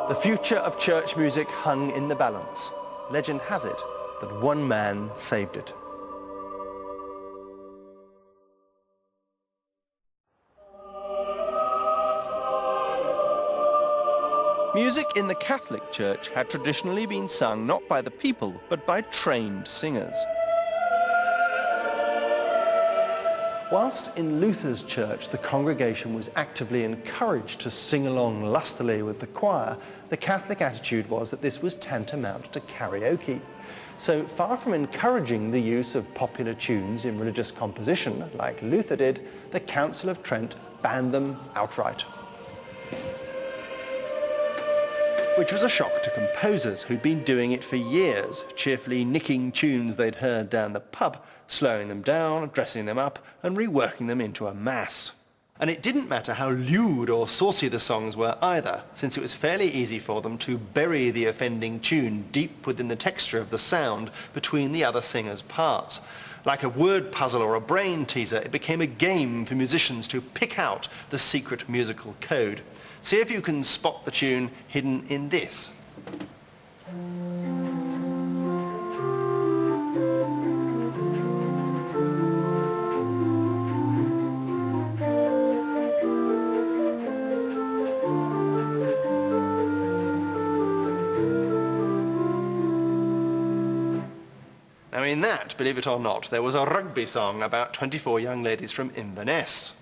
The future of church music hung in the balance. Legend has it that one man saved it. Music in the Catholic Church had traditionally been sung not by the people, but by trained singers. Whilst in Luther's church the congregation was actively encouraged to sing along lustily with the choir, the Catholic attitude was that this was tantamount to karaoke. So far from encouraging the use of popular tunes in religious composition, like Luther did, the Council of Trent banned them outright. Which was a shock to composers who'd been doing it for years, cheerfully nicking tunes they'd heard down the pub, slowing them down, dressing them up, and reworking them into a mass. And it didn't matter how lewd or saucy the songs were either, since it was fairly easy for them to bury the offending tune deep within the texture of the sound between the other singers' parts. Like a word puzzle or a brain teaser, it became a game for musicians to pick out the secret musical code. See if you can spot the tune hidden in this. Now in that, believe it or not, there was a rugby song about 24 young ladies from Inverness.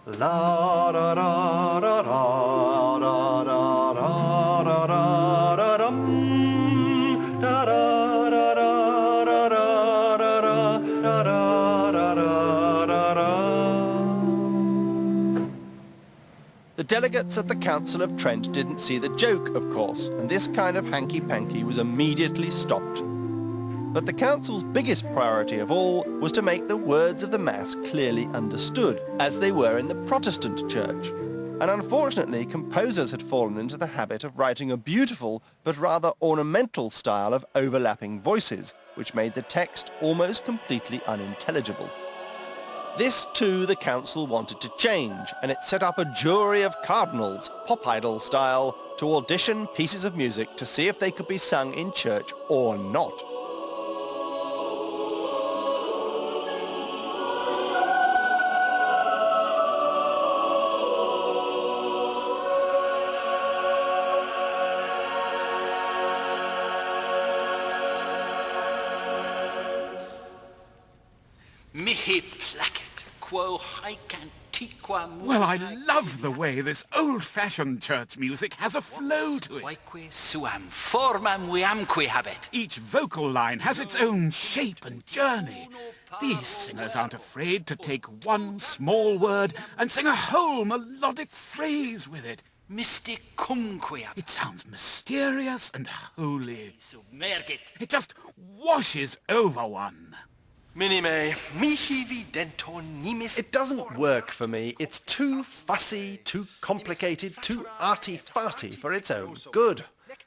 La da da da da da da da da da da dum da da da da da da da da da da da. The delegates at the Council of Trent didn't see the joke, of course, and this kind of hanky-panky was immediately stopped. But the Council's biggest priority of all was to make the words of the Mass clearly understood, as they were in the Protestant Church. And unfortunately, composers had fallen into the habit of writing a beautiful but rather ornamental style of overlapping voices, which made the text almost completely unintelligible. This too the Council wanted to change, and it set up a jury of cardinals, pop idol style, to audition pieces of music to see if they could be sung in church or not. Mihi placet, quo haec antiqua musica. Well, I love the way this old-fashioned church music has a flow to it. Quaeque suam formam viamque habet. Each vocal line has its own shape and journey. These singers aren't afraid to take one small word and sing a whole melodic phrase with it. Mysticumque habet. It sounds mysterious and holy. Submergit. It just washes over one. Minime, mihi vidento nimis. It doesn't work for me. It's too fussy, too complicated, too arty-farty for its own good.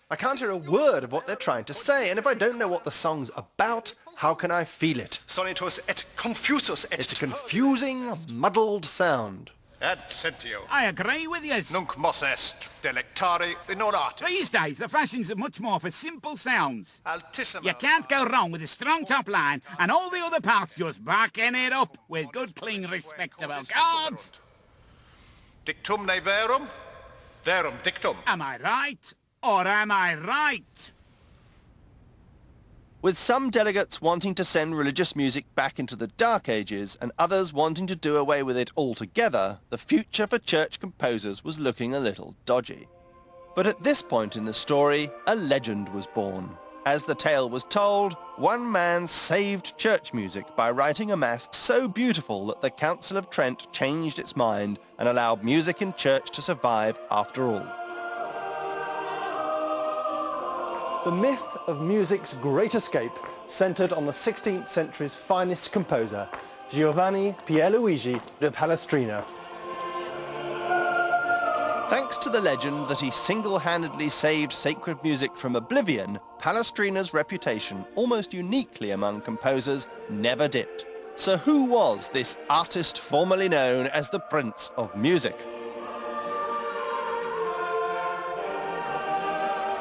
I can't hear a word of what they're trying to say, and if I don't know what the song's about, how can I feel it? Sonitus et confusus et... It's a confusing, muddled sound. Ad sentio. I agree with you. Nunc mos est delectare ignorati. These days, the fashions are much more for simple sounds. Altissimo. You can't go wrong with a strong top line and all the other parts just backing it up with good, clean, respectable chords. Dictum ne verum, verum dictum. Am I right? Or am I right? With some delegates wanting to send religious music back into the Dark Ages and others wanting to do away with it altogether, the future for church composers was looking a little dodgy. But at this point in the story, a legend was born. As the tale was told, one man saved church music by writing a mass so beautiful that the Council of Trent changed its mind and allowed music in church to survive after all. The myth of music's great escape centred on the 16th century's finest composer, Giovanni Pierluigi de Palestrina. Thanks to the legend that he single-handedly saved sacred music from oblivion, Palestrina's reputation, almost uniquely among composers, never dipped. So who was this artist formerly known as the Prince of Music?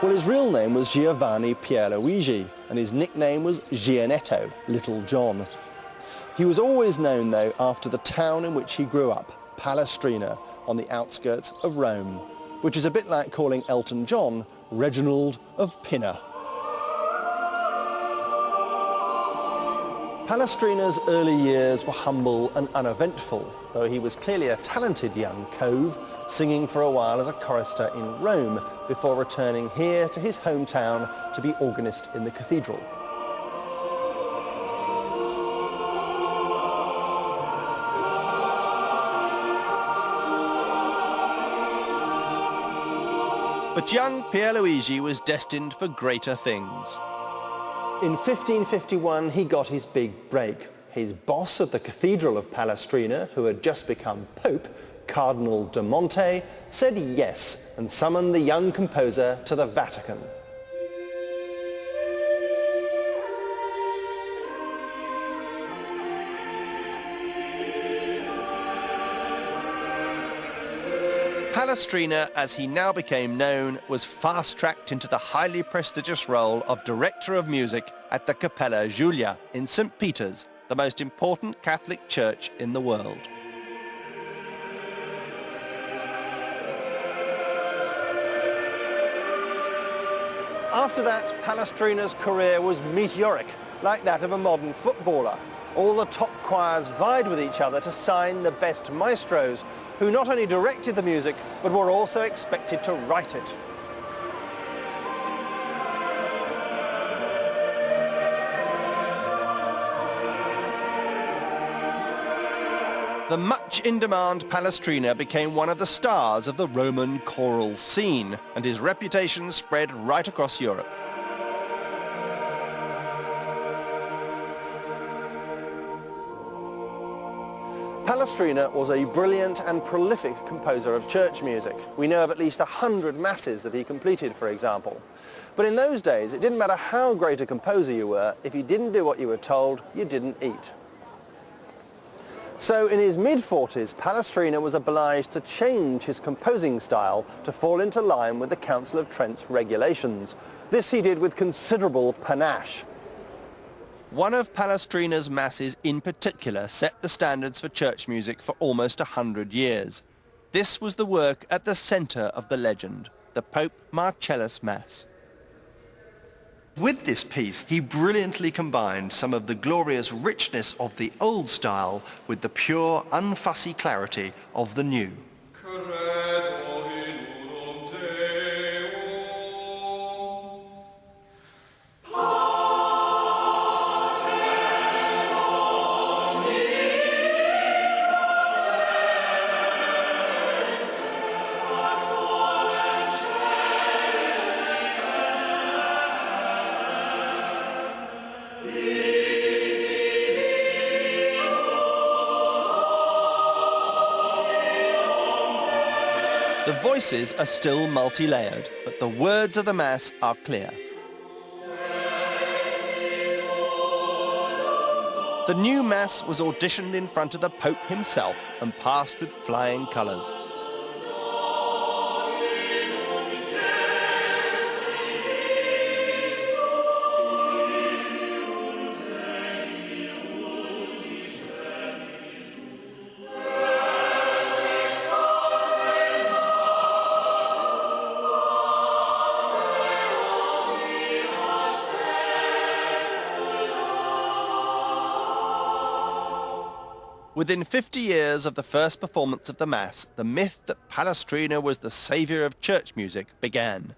Well, his real name was Giovanni Pierluigi, and his nickname was Gianetto, Little John. He was always known, though, after the town in which he grew up, Palestrina, on the outskirts of Rome, which is a bit like calling Elton John Reginald of Pinner. Palestrina's early years were humble and uneventful, though he was clearly a talented young cove, singing for a while as a chorister in Rome before returning here to his hometown to be organist in the cathedral. But young Pierluigi was destined for greater things. In 1551, he got his big break. His boss at the Cathedral of Palestrina, who had just become Pope, Cardinal de Monte, said yes and summoned the young composer to the Vatican. Palestrina, as he now became known, was fast-tracked into the highly prestigious role of Director of Music at the Cappella Giulia in St. Peter's, the most important Catholic church in the world. After that, Palestrina's career was meteoric, like that of a modern footballer. All the top choirs vied with each other to sign the best maestros, who not only directed the music, but were also expected to write it. The much in-demand Palestrina became one of the stars of the Roman choral scene, and his reputation spread right across Europe. Palestrina was a brilliant and prolific composer of church music. We know of at least 100 masses that he completed, for example. But in those days, it didn't matter how great a composer you were, if you didn't do what you were told, you didn't eat. So in his mid-40s, Palestrina was obliged to change his composing style to fall into line with the Council of Trent's regulations. This he did with considerable panache. One of Palestrina's masses in particular set the standards for church music for almost 100 years. This was the work at the center of the legend, the Pope Marcellus Mass. With this piece, he brilliantly combined some of the glorious richness of the old style with the pure, unfussy clarity of the new. The voices are still multi-layered, but the words of the Mass are clear. The new Mass was auditioned in front of the Pope himself and passed with flying colours. Within 50 years of the first performance of the Mass, the myth that Palestrina was the saviour of church music began.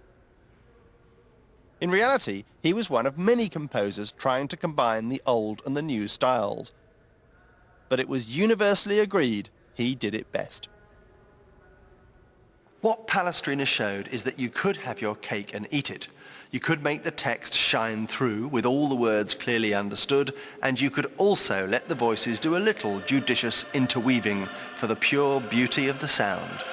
In reality, he was one of many composers trying to combine the old and the new styles. But it was universally agreed he did it best. What Palestrina showed is that you could have your cake and eat it. You could make the text shine through with all the words clearly understood, and you could also let the voices do a little judicious interweaving for the pure beauty of the sound.